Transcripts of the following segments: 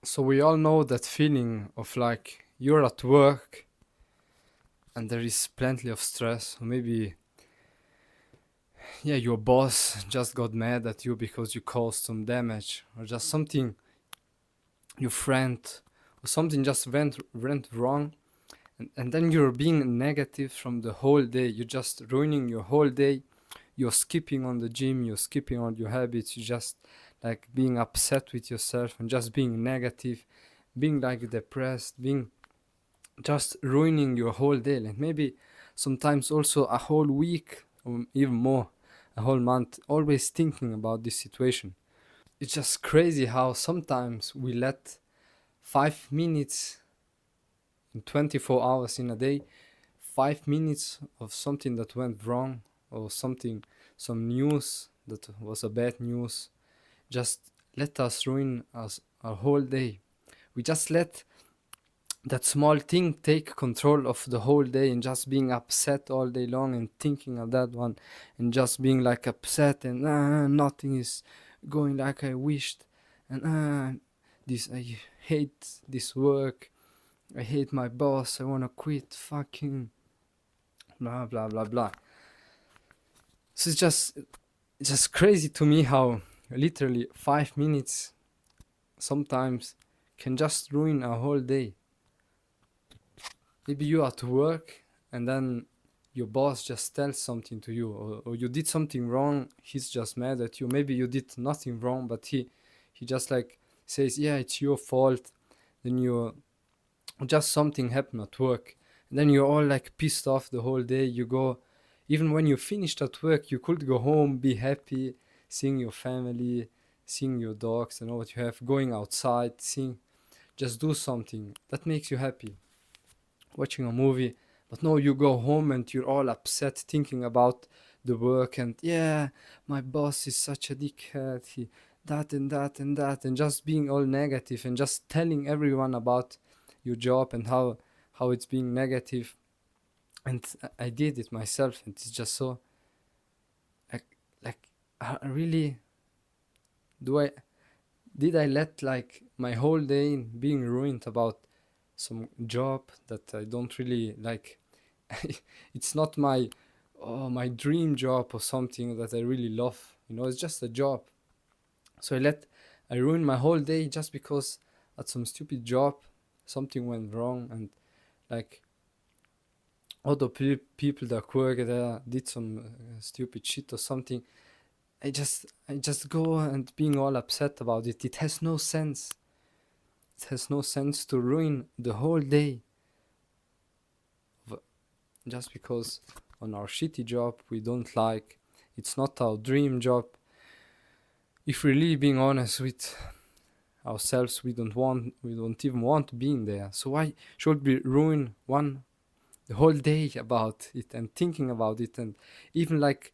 So we all know that feeling of like you're at work and there is plenty of stress, or maybe yeah, your boss just got mad at you because you caused some damage, or just something your friend or something just went wrong, and then you're being negative from the whole day. You're just ruining your whole day. You're skipping on the gym, you're skipping on your habits, you just like being upset with yourself and just being negative, being like depressed, being just ruining your whole day, like maybe sometimes also a whole week or even more, a whole month, always thinking about this situation. It's just crazy how sometimes we let 5 minutes in 24 hours in a day, 5 minutes of something that went wrong, or something, some news that was a bad news, just let us ruin us our whole day. We just let that small thing take control of the whole day, and just being upset all day long and thinking of that one, and just being like upset, and nothing is going like I wished, and this I hate this work, I hate my boss, I wanna quit, fucking blah blah blah blah. So it's just crazy to me how literally 5 minutes sometimes can just ruin a whole day. Maybe you are to work and then your boss just tells something to you, or you did something wrong, he's just mad at you. Maybe you did nothing wrong, but he just like says, yeah, it's your fault. Then you just something happened at work, and then you're all like pissed off the whole day. You go, even when you finished at work, you could go home, be happy, seeing your family, seeing your dogs and all what you have, going outside, seeing, just do something that makes you happy, watching a movie. But no, you go home and you're all upset thinking about the work, and yeah, my boss is such a dickhead, he that and that and that, and just being all negative and just telling everyone about your job and how it's being negative. And I did it myself, and it's just so like I really, do I did I let like my whole day being ruined about some job that I don't really like. It's not my, oh, my dream job or something that I really love. It's just a job. So I ruined my whole day just because at some stupid job something went wrong, and like other people that work there did some stupid shit or something. I just go and being all upset about it. It has no sense. It has no sense to ruin the whole day just because on our shitty job we don't like. It's not our dream job. If really being honest with ourselves, we don't even want being there. So why should we ruin the whole day about it and thinking about it? And even like,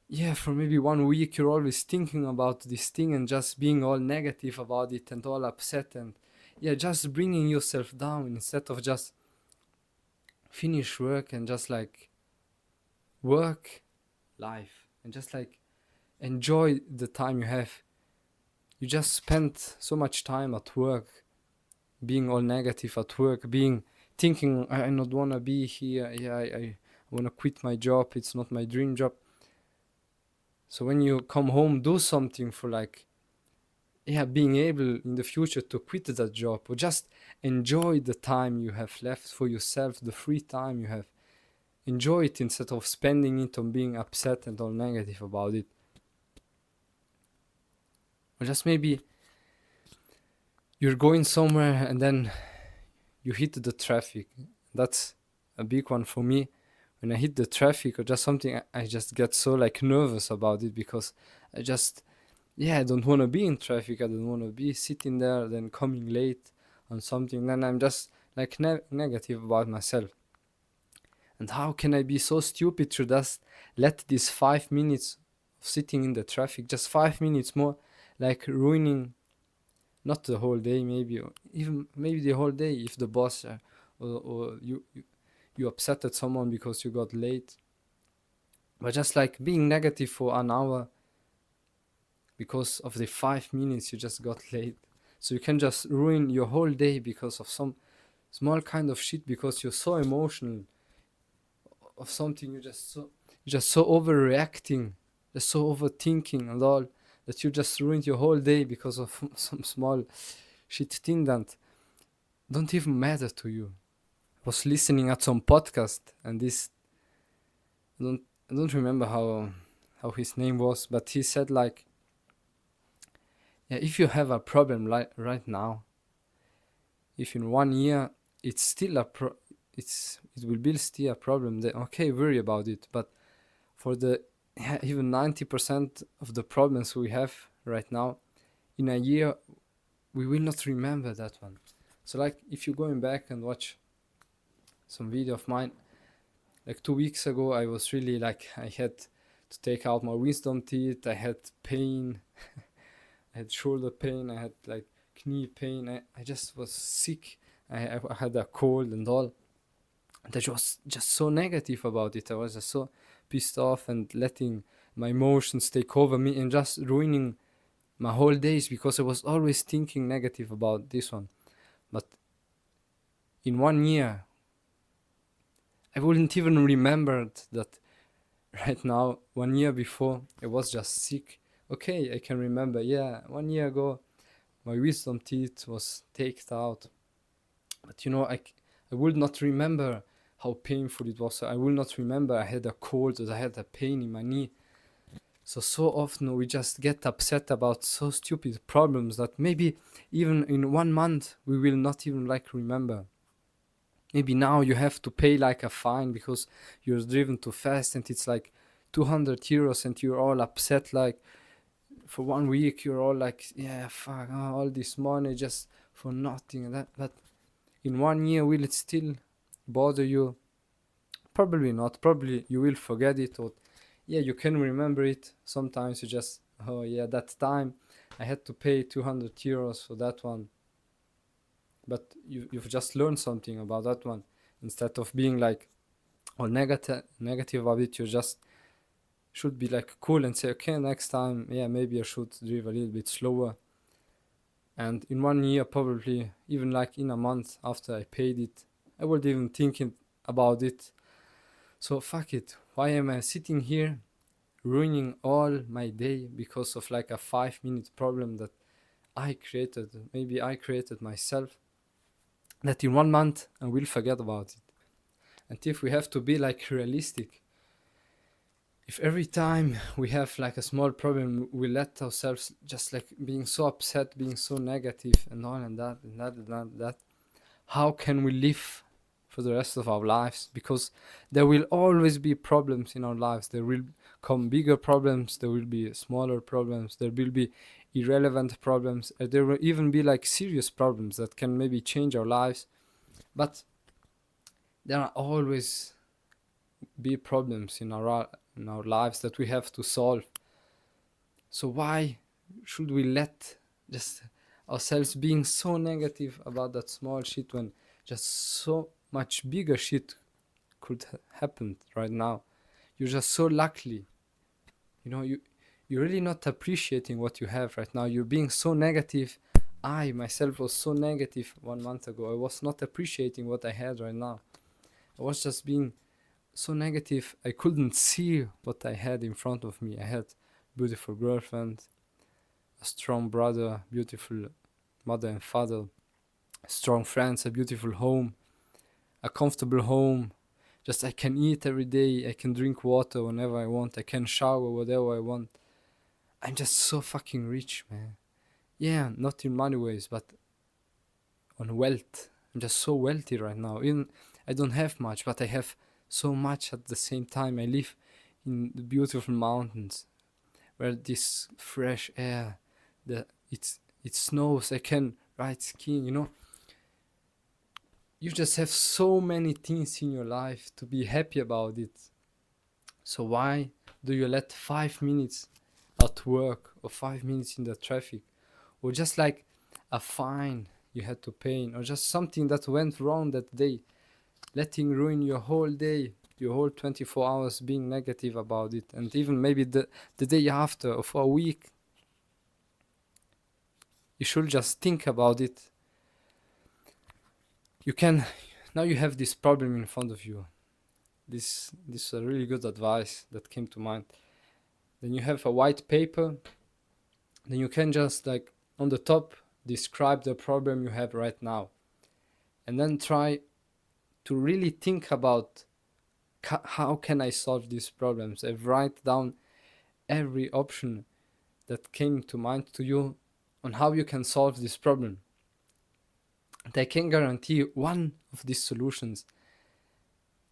yeah, for maybe 1 week you're always thinking about this thing and just being all negative about it and all upset, and yeah, just bringing yourself down instead of just finish work and just like work life and just like enjoy the time you have. You just spent so much time at work being all negative at work, being thinking, I don't wanna be here, yeah, I wanna quit my job, it's not my dream job. So when you come home, do something for like, yeah, being able in the future to quit that job, or just enjoy the time you have left for yourself, the free time you have. Enjoy it instead of spending it on being upset and all negative about it. Or just maybe you're going somewhere and then you hit the traffic. That's a big one for me. When I hit the traffic or just something, I just get so like nervous about it, because I just, yeah, I don't want to be in traffic. I don't want to be sitting there then coming late on something. Then I'm just like negative about myself. And how can I be so stupid to just let these 5 minutes of sitting in the traffic, just 5 minutes more, like ruining not the whole day, maybe, or even maybe the whole day if the boss, or you upset at someone because you got late, but just like being negative for an hour because of the 5 minutes you just got late. So you can just ruin your whole day because of some small kind of shit, because you're so emotional of something. You're just so overreacting, just so overthinking and all, that you just ruined your whole day because of some small shit thing that don't even matter to you. I was listening at some podcast, and this, I don't I don't remember how his name was, but he said like, yeah, if you have a problem like right now, if in 1 year it's still it will be still a problem, then okay, worry about it. But for the even 90% of the problems we have right now, in a year we will not remember that one. So like, if you're going back and watch some video of mine, like 2 weeks ago, I was really like, I had to take out my wisdom teeth, I had pain, I had shoulder pain, I had like knee pain, I just was sick, I had a cold and all. And I was just so negative about it. I was just so pissed off and letting my emotions take over me and just ruining my whole days, because I was always thinking negative about this one. But in 1 year, I wouldn't even remembered that right now. 1 year before, I was just sick. Okay, I can remember. Yeah, 1 year ago, my wisdom teeth was taken out. But I would not remember how painful it was. I will not remember I had a cold or I had a pain in my knee. So often we just get upset about so stupid problems that maybe even in 1 month we will not even like remember. Maybe now you have to pay like a fine because you're driven too fast, and it's like 200 euros, and you're all upset. Like, for 1 week you're all like, yeah, fuck, all this money just for nothing. And that, but in 1 year, will it still bother you? Probably not. Probably you will forget it, or yeah, you can remember it. Sometimes you just, oh yeah, that time I had to pay 200 euros for that one. But you've just learned something about that one. Instead of being like or negative about it, you just should be like cool and say, okay, next time, yeah, maybe I should drive a little bit slower. And in 1 year, probably even like in a month after I paid it, I wasn't even thinking about it. So fuck it. Why am I sitting here ruining all my day because of like a 5 minute problem that I created? Maybe I created myself. That in 1 month I will forget about it. And if we have to be like realistic, if every time we have like a small problem, we let ourselves just like being so upset, being so negative, and all and that and that and that, and that, how can we live for the rest of our lives? Because there will always be problems in our lives. There will come bigger problems, there will be smaller problems, there will be irrelevant problems, there will even be like serious problems that can maybe change our lives. But there are always be problems in our lives that we have to solve. So why should we let just ourselves being so negative about that small shit when just so much bigger shit could happen right now? You're just so lucky. You're really not appreciating what you have right now. You're being so negative. I myself was so negative 1 month ago. I was not appreciating what I had right now. I was just being so negative. I couldn't see what I had in front of me. I had beautiful girlfriend, a strong brother, beautiful mother and father, strong friends, a beautiful home, a comfortable home. Just I can eat every day, I can drink water whenever I want, I can shower whatever I want. I'm just so fucking rich, man. Yeah, not in money ways, but on wealth. I'm just so wealthy right now. Even I don't have much, but I have so much at the same time. I live in the beautiful mountains where this fresh air, it snows. I can ride skiing. You just have so many things in your life to be happy about it. So why do you let 5 minutes at work or 5 minutes in the traffic, or just like a fine you had to pay, or just something that went wrong that day, letting ruin your whole day, your whole 24 hours being negative about it, and even maybe the day after or for a week? You should just think about it. You can, now you have this problem in front of you. This is a really good advice that came to mind. Then you have a white paper. Then you can just like on the top describe the problem you have right now, and then try to really think about how can I solve these problems. And write down every option that came to mind to you on how you can solve this problem. And I can guarantee one of these solutions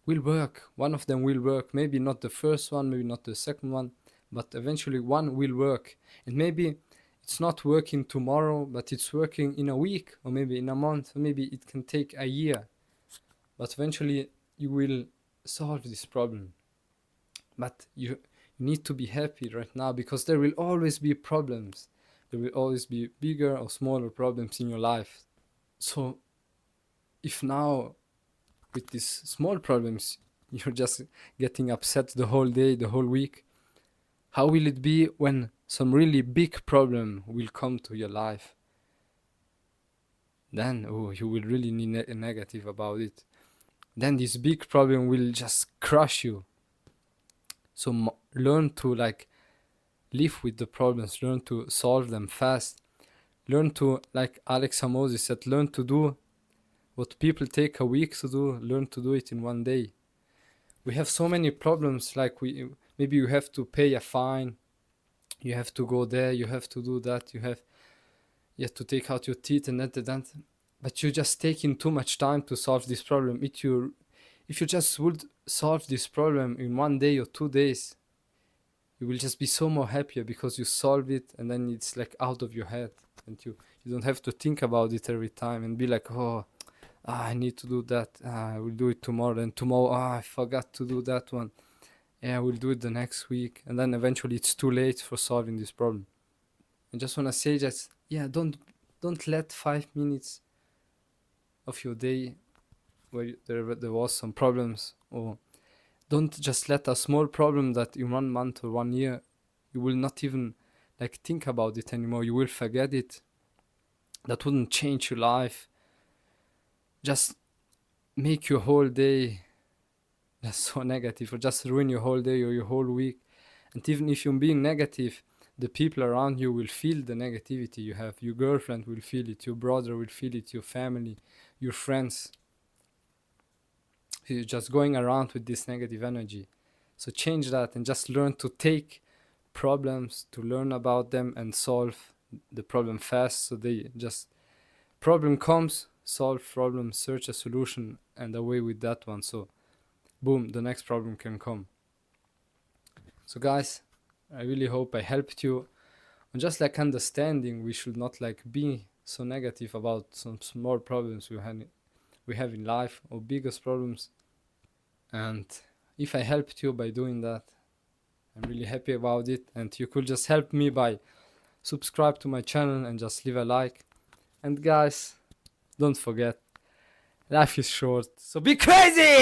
will work. One of them will work. Maybe not the first one, maybe not the second one, but eventually one will work. And maybe it's not working tomorrow, but it's working in a week, or maybe in a month, or maybe it can take a year. But eventually you will solve this problem. But you need to be happy right now, because there will always be problems. There will always be bigger or smaller problems in your life. So if now with these small problems you're just getting upset the whole day, the whole week, how will it be when some really big problem will come to your life? Then you will really be negative about it. Then this big problem will just crush you. So learn to like live with the problems, learn to solve them fast, learn to, like Alex Hormozi said, learn to do what people take a week to do, learn to do it in one day. We have so many problems, like maybe you have to pay a fine, you have to go there, you have to do that, you have to take out your teeth and that, but you're just taking too much time to solve this problem. If you just would solve this problem in 1 day or 2 days, you will just be so more happier because you solve it, and then it's like out of your head, and you don't have to think about it every time and be like, I need to do that, I will do it tomorrow, and tomorrow, I forgot to do that one, I will do it the next week, and then eventually it's too late for solving this problem. I just want to say that, don't let 5 minutes of your day where there was some problems, or don't just let a small problem that in 1 month or 1 year you will not even like think about it anymore, you will forget it, that wouldn't change your life, just make your whole day just so negative, or just ruin your whole day or your whole week. And even if you're being negative, the people around you will feel the negativity you have. Your girlfriend will feel it, your brother will feel it, your family, your friends. You're just going around with this negative energy. So change that and just learn to take problems, to learn about them and solve the problem fast. So they just, problem comes, solve problem, search a solution, and away with that one. So boom, the next problem can come. So guys, I really hope I helped you on just like understanding we should not like be so negative about some small problems we have in life, or biggest problems. And if I helped you by doing that, I'm really happy about it. And you could just help me by subscribe to my channel and just leave a like. And guys, don't forget, life is short, so be crazy!